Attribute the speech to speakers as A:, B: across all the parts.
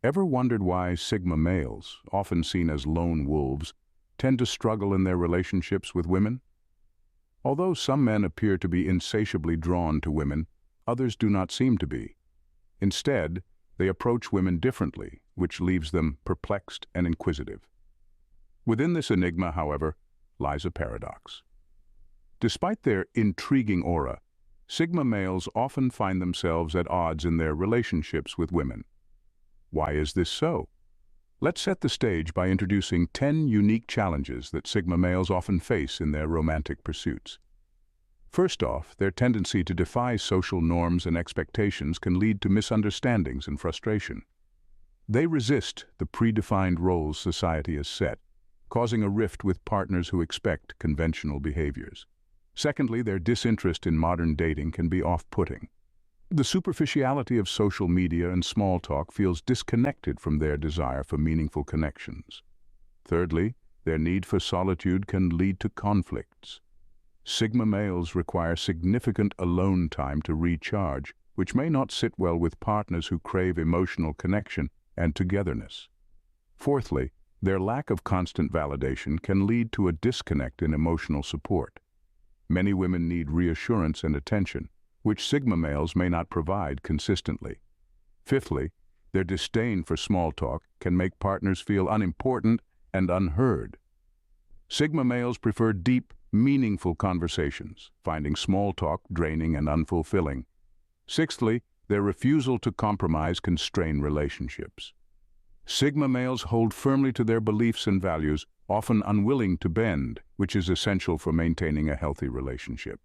A: Ever wondered why Sigma males, often seen as lone wolves, tend to struggle in their relationships with women? Although some men appear to be insatiably drawn to women, others do not seem to be. Instead, they approach women differently, which leaves them perplexed and inquisitive. Within this enigma, however, lies a paradox. Despite their intriguing aura, Sigma males often find themselves at odds in their relationships with women. Why is this so? Let's set the stage by introducing 10 unique challenges that Sigma males often face in their romantic pursuits. First off, their tendency to defy social norms and expectations can lead to misunderstandings and frustration. They resist the predefined roles society has set, causing a rift with partners who expect conventional behaviors. Secondly, their disinterest in modern dating can be off-putting. The superficiality of social media and small talk feels disconnected from their desire for meaningful connections. Thirdly, their need for solitude can lead to conflicts. Sigma males require significant alone time to recharge, which may not sit well with partners who crave emotional connection and togetherness. Fourthly, their lack of constant validation can lead to a disconnect in emotional support. Many women need reassurance and attention, which Sigma males may not provide consistently. Fifthly, their disdain for small talk can make partners feel unimportant and unheard. Sigma males prefer deep, meaningful conversations, finding small talk draining and unfulfilling. Sixthly, their refusal to compromise can strain relationships. Sigma males hold firmly to their beliefs and values, often unwilling to bend, which is essential for maintaining a healthy relationship.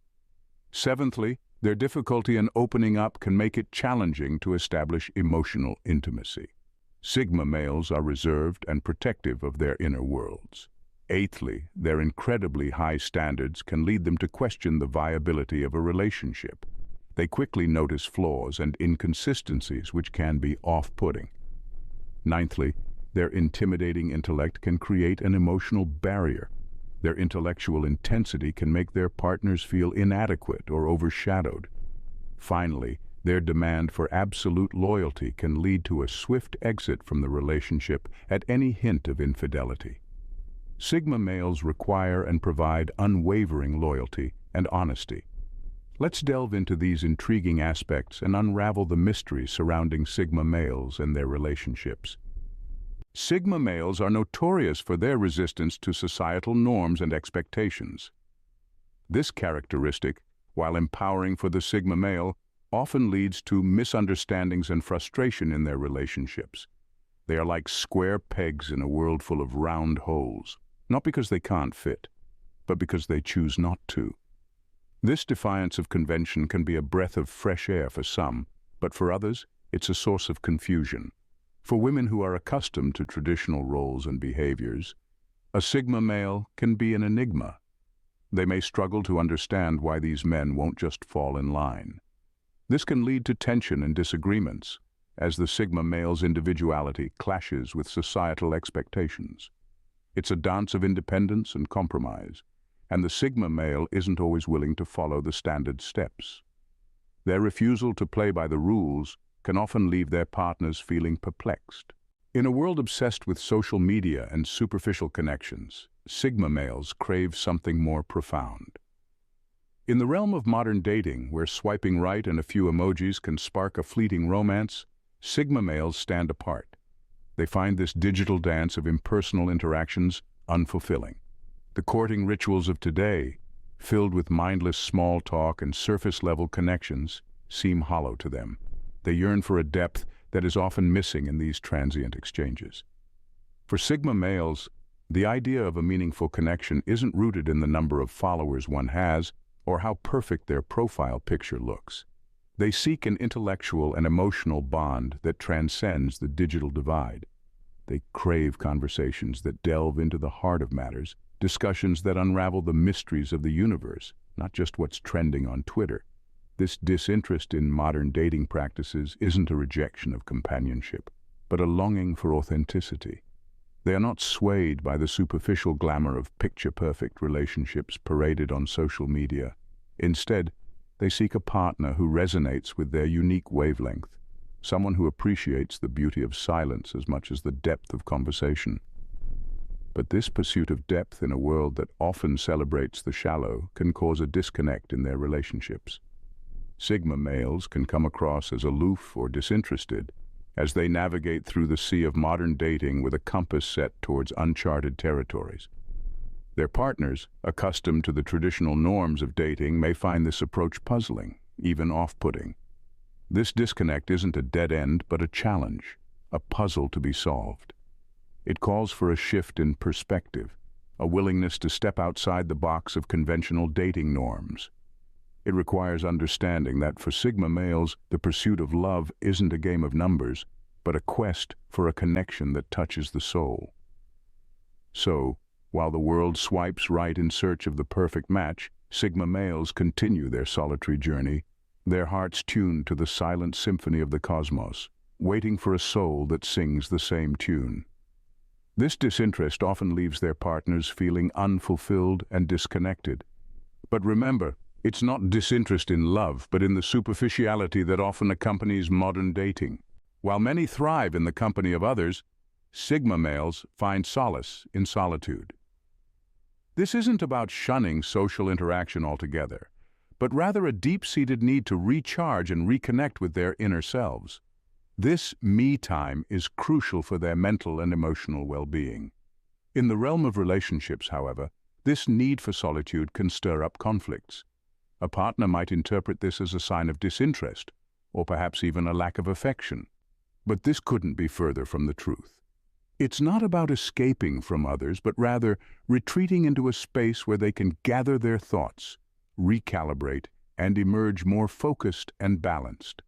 A: Seventhly, their difficulty in opening up can make it challenging to establish emotional intimacy. Sigma males are reserved and protective of their inner worlds. Eighthly, their incredibly high standards can lead them to question the viability of a relationship. They quickly notice flaws and inconsistencies which can be off-putting. Ninthly, their intimidating intellect can create an emotional barrier. Their intellectual intensity can make their partners feel inadequate or overshadowed. Finally, their demand for absolute loyalty can lead to a swift exit from the relationship at any hint of infidelity. Sigma males require and provide unwavering loyalty and honesty. Let's delve into these intriguing aspects and unravel the mysteries surrounding Sigma males and their relationships. Sigma males are notorious for their resistance to societal norms and expectations. This characteristic, while empowering for the Sigma male, often leads to misunderstandings and frustration in their relationships. They are like square pegs in a world full of round holes, not because they can't fit, but because they choose not to. This defiance of convention can be a breath of fresh air for some, but for others, it's a source of confusion. For women who are accustomed to traditional roles and behaviors, a Sigma male can be an enigma. They may struggle to understand why these men won't just fall in line. This can lead to tension and disagreements, as the Sigma male's individuality clashes with societal expectations. It's a dance of independence and compromise, and the Sigma male isn't always willing to follow the standard steps. Their refusal to play by the rules can often leave their partners feeling perplexed. In a world obsessed with social media and superficial connections, Sigma males crave something more profound. In the realm of modern dating, where swiping right and a few emojis can spark a fleeting romance, Sigma males stand apart. They find this digital dance of impersonal interactions unfulfilling. The courting rituals of today, filled with mindless small talk and surface-level connections, seem hollow to them. They yearn for a depth that is often missing in these transient exchanges. For Sigma males, the idea of a meaningful connection isn't rooted in the number of followers one has or how perfect their profile picture looks. They seek an intellectual and emotional bond that transcends the digital divide. They crave conversations that delve into the heart of matters, discussions that unravel the mysteries of the universe, not just what's trending on Twitter. This disinterest in modern dating practices isn't a rejection of companionship, but a longing for authenticity. They are not swayed by the superficial glamour of picture-perfect relationships paraded on social media. Instead, they seek a partner who resonates with their unique wavelength, someone who appreciates the beauty of silence as much as the depth of conversation. But this pursuit of depth in a world that often celebrates the shallow can cause a disconnect in their relationships. Sigma males can come across as aloof or disinterested as they navigate through the sea of modern dating with a compass set towards uncharted territories. Their partners, accustomed to the traditional norms of dating, may find this approach puzzling, even off-putting. This disconnect isn't a dead end, but a challenge, a puzzle to be solved. It calls for a shift in perspective, a willingness to step outside the box of conventional dating norms. It requires understanding that for Sigma males, the pursuit of love isn't a game of numbers, but a quest for a connection that touches the soul. So, while the world swipes right in search of the perfect match, Sigma males continue their solitary journey, their hearts tuned to the silent symphony of the cosmos, waiting for a soul that sings the same tune. This disinterest often leaves their partners feeling unfulfilled and disconnected. But remember, it's not disinterest in love, but in the superficiality that often accompanies modern dating. While many thrive in the company of others, Sigma males find solace in solitude. This isn't about shunning social interaction altogether, but rather a deep-seated need to recharge and reconnect with their inner selves. This me time is crucial for their mental and emotional well-being. In the realm of relationships, however, this need for solitude can stir up conflicts. A partner might interpret this as a sign of disinterest, or perhaps even a lack of affection. But this couldn't be further from the truth. It's not about escaping from others, but rather retreating into a space where they can gather their thoughts, recalibrate, and emerge more focused and balanced.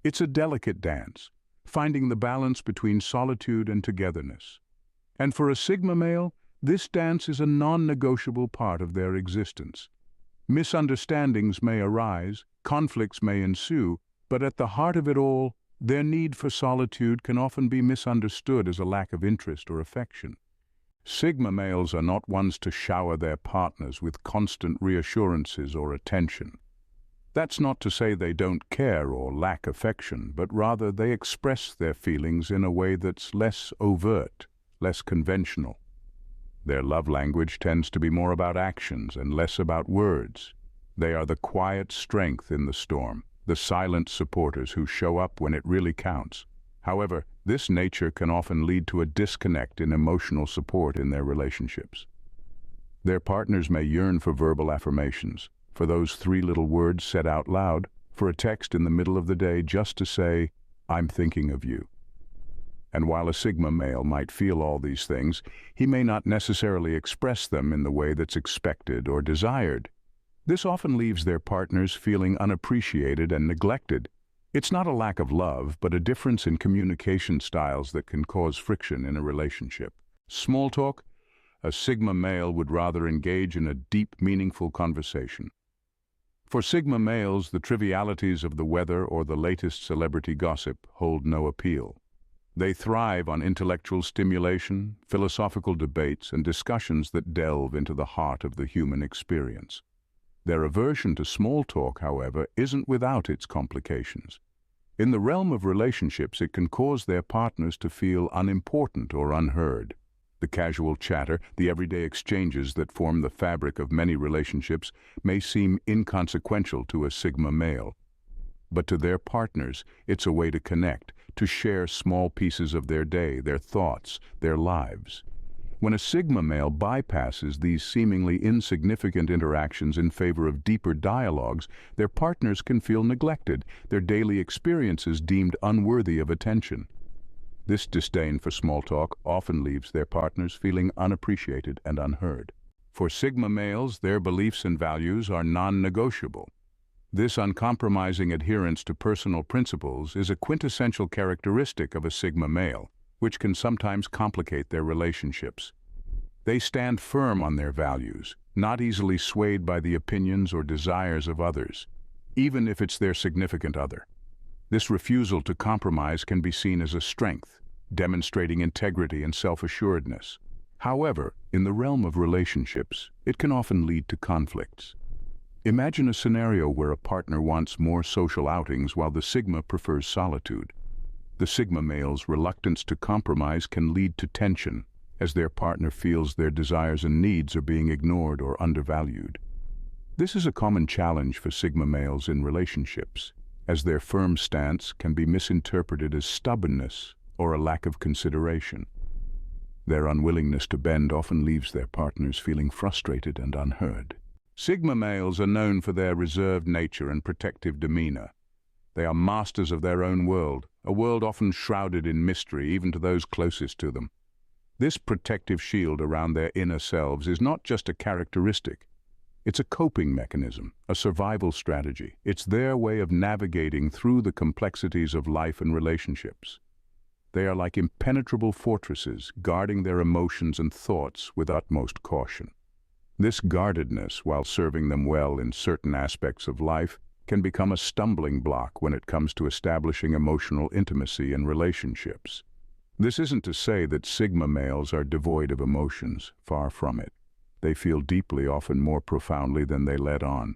A: It's a delicate dance, finding the balance between solitude and togetherness. And for a Sigma male, this dance is a non-negotiable part of their existence. Misunderstandings may arise, conflicts may ensue, but at the heart of it all, their need for solitude can often be misunderstood as a lack of interest or affection. Sigma males are not ones to shower their partners with constant reassurances or attention. That's not to say they don't care or lack affection, but rather they express their feelings in a way that's less overt, less conventional. Their love language tends to be more about actions and less about words. They are the quiet strength in the storm, the silent supporters who show up when it really counts. However, this nature can often lead to a disconnect in emotional support in their relationships. Their partners may yearn for verbal affirmations, for those 3 little words said out loud, for a text in the middle of the day just to say, "I'm thinking of you." And while a Sigma male might feel all these things, he may not necessarily express them in the way that's expected or desired. This often leaves their partners feeling unappreciated and neglected. It's not a lack of love, but a difference in communication styles that can cause friction in a relationship. Small talk? A Sigma male would rather engage in a deep, meaningful conversation. For Sigma males, the trivialities of the weather or the latest celebrity gossip hold no appeal. They thrive on intellectual stimulation, philosophical debates, and discussions that delve into the heart of the human experience. Their aversion to small talk, however, isn't without its complications. In the realm of relationships, it can cause their partners to feel unimportant or unheard. The casual chatter, the everyday exchanges that form the fabric of many relationships may seem inconsequential to a Sigma male. But to their partners, it's a way to connect, to share small pieces of their day, their thoughts, their lives. When a Sigma male bypasses these seemingly insignificant interactions in favor of deeper dialogues, their partners can feel neglected, their daily experiences deemed unworthy of attention. This disdain for small talk often leaves their partners feeling unappreciated and unheard. For Sigma males, their beliefs and values are non-negotiable. This uncompromising adherence to personal principles is a quintessential characteristic of a Sigma male, which can sometimes complicate their relationships. They stand firm on their values, not easily swayed by the opinions or desires of others, even if it's their significant other. This refusal to compromise can be seen as a strength, demonstrating integrity and self-assuredness. However, in the realm of relationships, it can often lead to conflicts. Imagine a scenario where a partner wants more social outings while the Sigma prefers solitude. The Sigma male's reluctance to compromise can lead to tension, as their partner feels their desires and needs are being ignored or undervalued. This is a common challenge for Sigma males in relationships, as their firm stance can be misinterpreted as stubbornness or a lack of consideration. Their unwillingness to bend often leaves their partners feeling frustrated and unheard. Sigma males are known for their reserved nature and protective demeanor. They are masters of their own world, a world often shrouded in mystery even to those closest to them. This protective shield around their inner selves is not just a characteristic. It's a coping mechanism, a survival strategy. It's their way of navigating through the complexities of life and relationships. They are like impenetrable fortresses, guarding their emotions and thoughts with utmost caution. This guardedness, while serving them well in certain aspects of life, can become a stumbling block when it comes to establishing emotional intimacy in relationships. This isn't to say that Sigma males are devoid of emotions, far from it. They feel deeply, often more profoundly than they let on.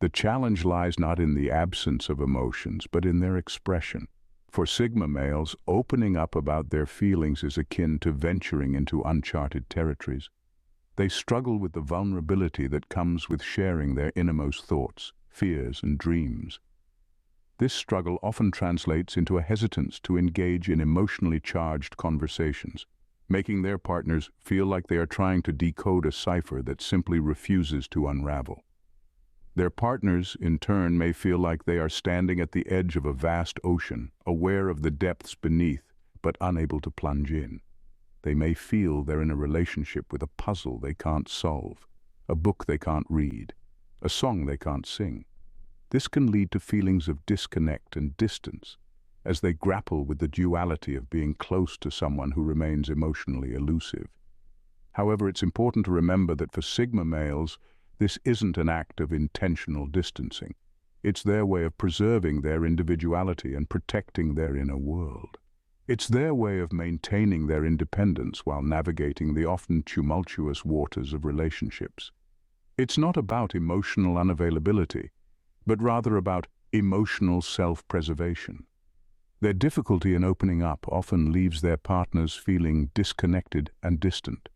A: The challenge lies not in the absence of emotions, but in their expression. For Sigma males, opening up about their feelings is akin to venturing into uncharted territories. They struggle with the vulnerability that comes with sharing their innermost thoughts, fears, and dreams. This struggle often translates into a hesitance to engage in emotionally charged conversations, making their partners feel like they are trying to decode a cipher that simply refuses to unravel. Their partners, in turn, may feel like they are standing at the edge of a vast ocean, aware of the depths beneath, but unable to plunge in. They may feel they're in a relationship with a puzzle they can't solve, a book they can't read, a song they can't sing. This can lead to feelings of disconnect and distance, as they grapple with the duality of being close to someone who remains emotionally elusive. However, it's important to remember that for Sigma males, this isn't an act of intentional distancing. It's their way of preserving their individuality and protecting their inner world. It's their way of maintaining their independence while navigating the often tumultuous waters of relationships. It's not about emotional unavailability, but rather about emotional self-preservation. Their difficulty in opening up often leaves their partners feeling disconnected and distant.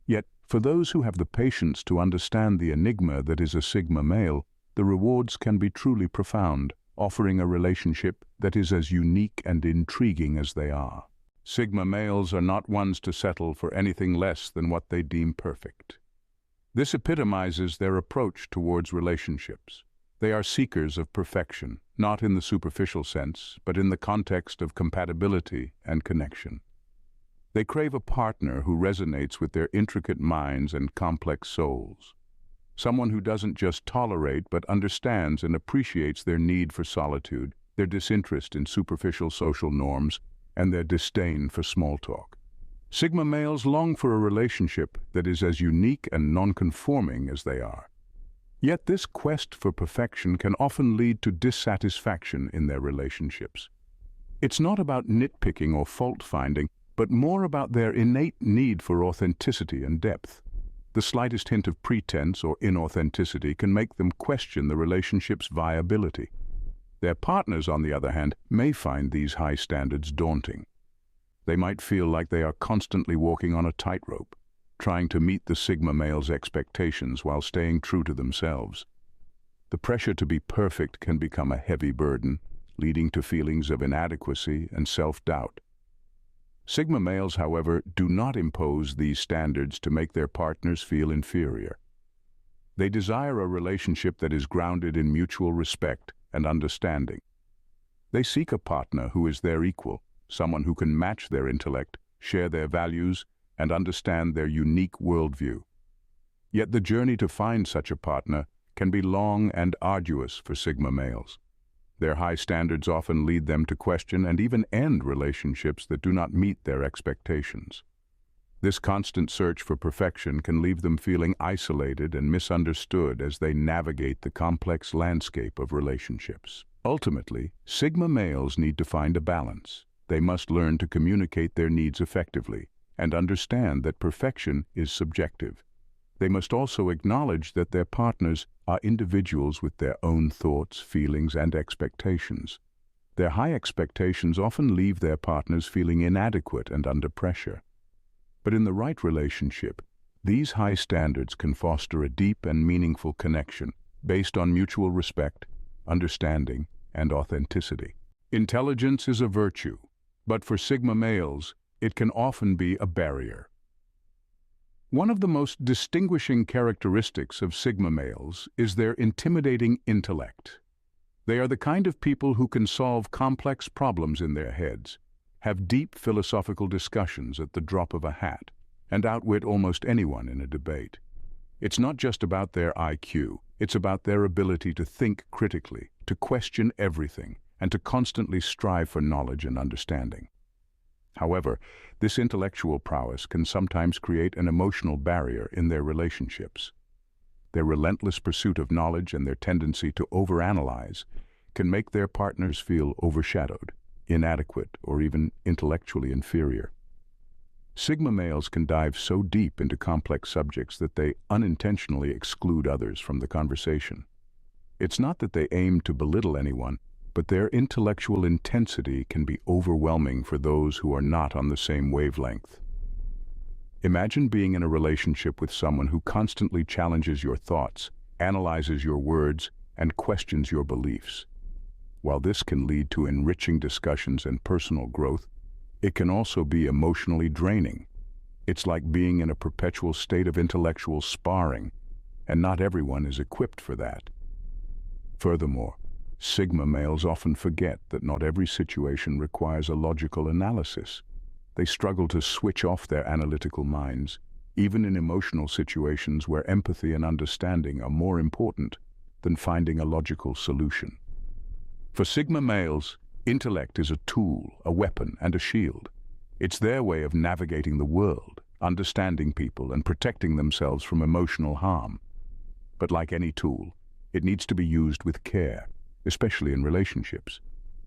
A: Yet, for those who have the patience to understand the enigma that is a Sigma male, the rewards can be truly profound, offering a relationship that is as unique and intriguing as they are. Sigma males are not ones to settle for anything less than what they deem perfect. This epitomizes their approach towards relationships. They are seekers of perfection, not in the superficial sense, but in the context of compatibility and connection. They crave a partner who resonates with their intricate minds and complex souls. Someone who doesn't just tolerate but understands and appreciates their need for solitude, their disinterest in superficial social norms, and their disdain for small talk. Sigma males long for a relationship that is as unique and non-conforming as they are. Yet this quest for perfection can often lead to dissatisfaction in their relationships. It's not about nitpicking or fault-finding, but more about their innate need for authenticity and depth. The slightest hint of pretense or inauthenticity can make them question the relationship's viability. Their partners, on the other hand, may find these high standards daunting. They might feel like they are constantly walking on a tightrope, trying to meet the Sigma male's expectations while staying true to themselves. The pressure to be perfect can become a heavy burden, leading to feelings of inadequacy and self-doubt. Sigma males, however, do not impose these standards to make their partners feel inferior. They desire a relationship that is grounded in mutual respect and understanding. They seek a partner who is their equal, someone who can match their intellect, share their values, and understand their unique worldview. Yet the journey to find such a partner can be long and arduous for Sigma males. Their high standards often lead them to question and even end relationships that do not meet their expectations. This constant search for perfection can leave them feeling isolated and misunderstood as they navigate the complex landscape of relationships. Ultimately, Sigma males need to find a balance. They must learn to communicate their needs effectively and understand that perfection is subjective. They must also acknowledge that their partners are individuals with their own thoughts, feelings, and expectations. Their high expectations often leave their partners feeling inadequate and under pressure. But in the right relationship, these high standards can foster a deep and meaningful connection based on mutual respect, understanding, and authenticity. Intelligence is a virtue, but for Sigma males, it can often be a barrier. One of the most distinguishing characteristics of Sigma males is their intimidating intellect. They are the kind of people who can solve complex problems in their heads, have deep philosophical discussions at the drop of a hat, and outwit almost anyone in a debate. It's not just about their IQ, it's about their ability to think critically, to question everything, and to constantly strive for knowledge and understanding. However, this intellectual prowess can sometimes create an emotional barrier in their relationships. Their relentless pursuit of knowledge and their tendency to overanalyze can make their partners feel overshadowed, inadequate, or even intellectually inferior. Sigma males can dive so deep into complex subjects that they unintentionally exclude others from the conversation. It's not that they aim to belittle anyone, but their intellectual intensity can be overwhelming for those who are not on the same wavelength. Imagine being in a relationship with someone who constantly challenges your thoughts, analyzes your words, and questions your beliefs. While this can lead to enriching discussions and personal growth, it can also be emotionally draining. It's like being in a perpetual state of intellectual sparring, and not everyone is equipped for that. Furthermore, Sigma males often forget that not every situation requires a logical analysis. They struggle to switch off their analytical minds, even in emotional situations where empathy and understanding are more important than finding a logical solution. For Sigma males, intellect is a tool, a weapon, and a shield. It's their way of navigating the world, understanding people, and protecting themselves from emotional harm. But like any tool, it needs to be used with care, especially in relationships.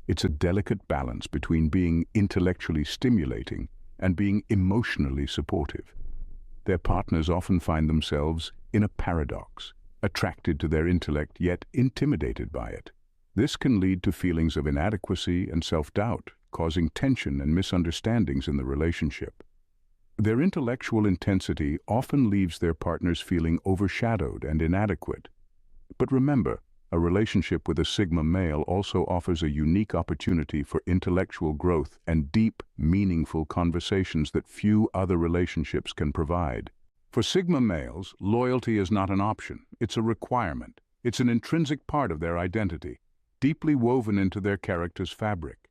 A: It's a delicate balance between being intellectually stimulating and being emotionally supportive. Their partners often find themselves in a paradox, attracted to their intellect yet intimidated by it. This can lead to feelings of inadequacy and self-doubt, causing tension and misunderstandings in the relationship. Their intellectual intensity often leaves their partners feeling overshadowed and inadequate. But remember, a relationship with a Sigma male also offers a unique opportunity for intellectual growth and deep, meaningful conversations that few other relationships can provide. For Sigma males, loyalty is not an option, it's a requirement. It's an intrinsic part of their identity, deeply woven into their character's fabric.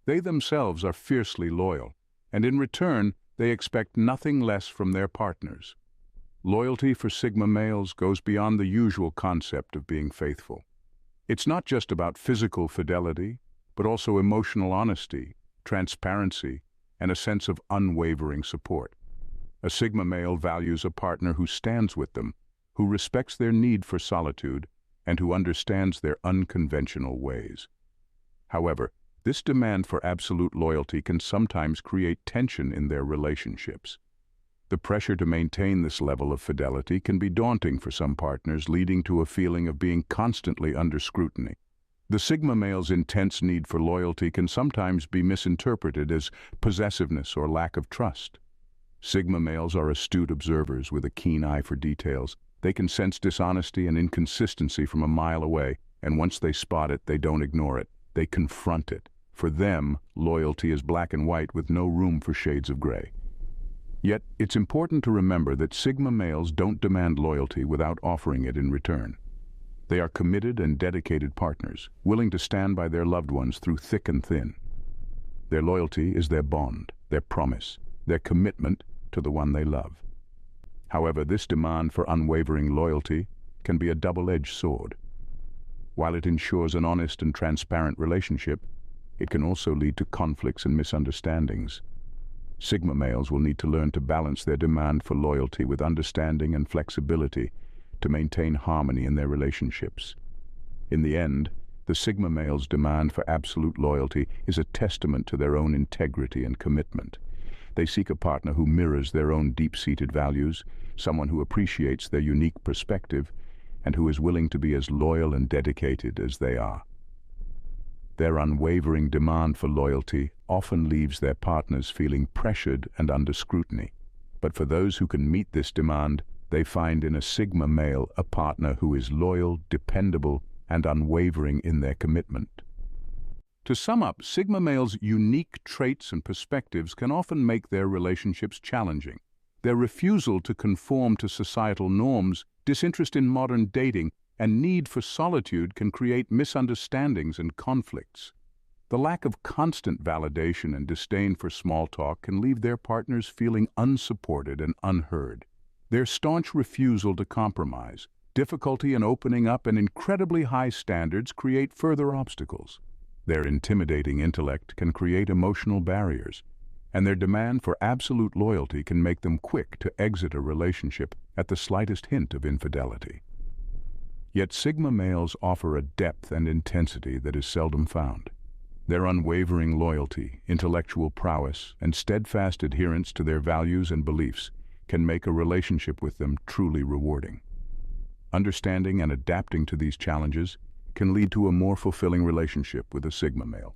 A: They themselves are fiercely loyal, and in return, they expect nothing less from their partners. Loyalty for Sigma males goes beyond the usual concept of being faithful. It's not just about physical fidelity, but also emotional honesty, transparency, and a sense of unwavering support. A Sigma male values a partner who stands with them, who respects their need for solitude, and who understands their unconventional ways. However, this demand for absolute loyalty can sometimes create tension in their relationships. The pressure to maintain this level of fidelity can be daunting for some partners, leading to a feeling of being constantly under scrutiny. The Sigma male's intense need for loyalty can sometimes be misinterpreted as possessiveness or lack of trust. Sigma males are astute observers with a keen eye for details. They can sense dishonesty and inconsistency from a mile away, and once they spot it, they don't ignore it. They confront it. For them, loyalty is black and white with no room for shades of gray. Yet, it's important to remember that Sigma males don't demand loyalty without offering it in return. They are committed and dedicated partners, willing to stand by their loved ones through thick and thin. Their loyalty is their bond, their promise, their commitment to the one they love. However, this demand for unwavering loyalty can be a double-edged sword. While it ensures an honest and transparent relationship, it can also lead to conflicts and misunderstandings. Sigma males will need to learn to balance their demand for loyalty with understanding and flexibility to maintain harmony in their relationships. In the end, the Sigma male's demand for absolute loyalty is a testament to their own integrity and commitment. They seek a partner who mirrors their own deep-seated values, someone who appreciates their unique perspective, and who is willing to be as loyal and dedicated as they are. Their unwavering demand for loyalty often leaves their partners feeling pressured and under scrutiny. But for those who can meet this demand, they find in a Sigma male a partner who is loyal, dependable, and unwavering in their commitment. To sum up, Sigma males' unique traits and perspectives can often make their relationships challenging. Their refusal to conform to societal norms, disinterest in modern dating, and need for solitude can create misunderstandings and conflicts. The lack of constant validation and disdain for small talk can leave their partners feeling unsupported and unheard. Their staunch refusal to compromise, difficulty in opening up, and incredibly high standards create further obstacles. Their intimidating intellect can create emotional barriers, and their demand for absolute loyalty can make them quick to exit a relationship at the slightest hint of infidelity. Yet Sigma males offer a depth and intensity that is seldom found. Their unwavering loyalty, intellectual prowess, and steadfast adherence to their values and beliefs can make a relationship with them truly rewarding. Understanding and adapting to these challenges can lead to a more fulfilling relationship with a Sigma male.